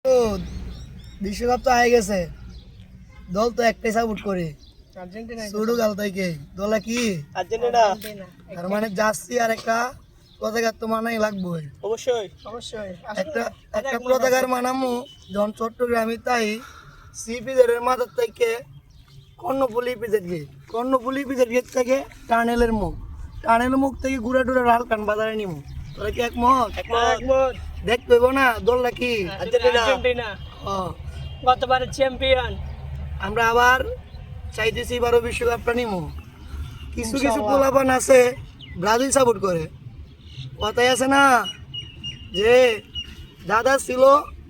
তো বিশ্বকাপ তো হয়ে গেছে, দল তো একটাই সাপোর্ট করে আর্জেন্টিনা। শুরু কাল থেকে দলে কি আর্জেন্টিনা। তার মানে জার্সি আর একটা পতাকার তো মানাই লাগবে। অবশ্যই অবশ্যই। একটা একটা পতাকার মানামু যখন চট্টগ্রামে তাই সিপিজের মাথার থেকে কর্ণফুলি পিজের গেট, কর্ণফুলি পিজের গেট থেকে টানেলের মুখ থেকে ঘুরে টুরে লালকান বাজারে নিমু। তোরা কি একমত? একমত। দেখতে হইব না দলটা কি আর্জেন্টিনা ও, গতবারের চ্যাম্পিয়ন। আমরা আবার চাইতেছি এবারও বিশ্বকাপটা নিমু। কিছু কিছু পোলাপান আছে ব্রাজিল সাপোর্ট করে, কথাই আছে না যে দাদা ছিল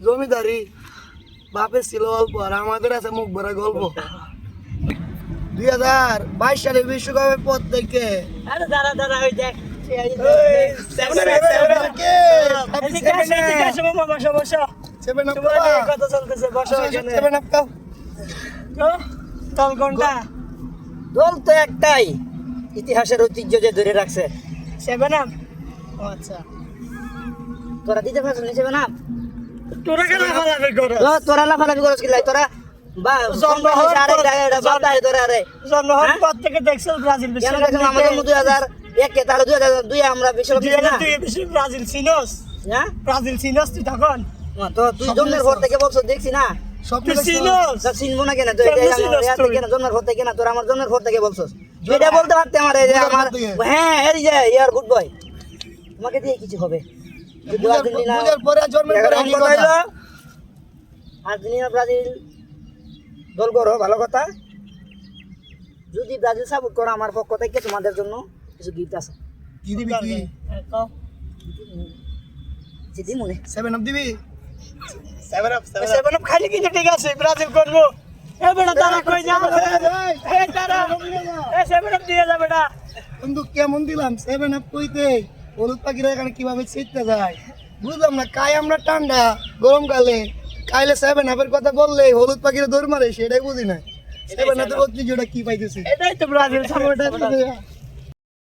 জমিদারি, বাপের ছিল অল্প, আর আমাদের আছে মুখ ভরা গল্প। 2022 সালের বিশ্বকাপের পর থেকে আরে দাঁড়া দাঁড়া, ওই দেখ কথা চলতেছে, বসো এখানে। দল কোনটা? দল তো একটাই, ইতিহাসের ঐতিহ্য যে ধরে রাখছে। 7 আপ। ও আচ্ছা, তোরা দিতে পারছ না 7 আপ? তোরা কেন লাফালাফি করো? তোরা লাফালাফি করছ কি লাই? তোরা জন্ম হওয়ার হ্যাঁ? পর থেকে দেখছো ব্রাজিল কেন দেখছো? আমাদের 2001 কে, তাহলে 2002 আমরা বিশ্বকাপ জিতি না? ব্রাজিল চিনোস? হ্যাঁ, ব্রাজিল চিনোস তুই তখন? তো তুই জন্মের পর থেকে বলছো দেখছি না, স্বপ্ন তুই দেখছো? চিনোস? তা চিনবো না কেন? তুই কেমনে চিনস তুই? কেন জন্মের পর থেকে না? তোরা আমার জন্মের পর থেকে বলছস। এটা বলতে পারতে আমার এই যে জন্মের পর আমার থেকে? হ্যাঁ, এই যে ইয়ার গুড বয়, তোমাকে দিয়ে কিছু হবে। যদি আর্জেন্টিনা বুঝার পরে আর জন্মের পরে একই কথা। আর্জেন্টিনা ব্রাজিল দল করো, ভালো কথা। যদি ব্রাজিল সাপোর্ট করো আমার পক্ষ থেকে তোমাদের জন্য কিছু গিফট আছে। কি দিবি কি? যদি মনে 7 আপ দিবি? 7 আপ খালি কিন্তু ঠিক আছে, ব্রাজিল করবো। এ বেটা তারা কই যা? এ তারা এ 7 আপ দিয়ে যা বেটা। বন্ধু কেমন দিলাম 7 আপ কইতে? হলুদ পাখিরা এখানে কিভাবে ছিটতে যায় বুঝলাম না। কাই আমরা ঠান্ডা গরমকালে, কাইলে 7 আপের কথা বললে হলুদ পাখিরা দৌড় মারে, সেটাই বুঝি না। 7 আপের ঐতিহ্যটা কি পাইতেছি? এটাই তো ব্রাজিল সাপোর্টার।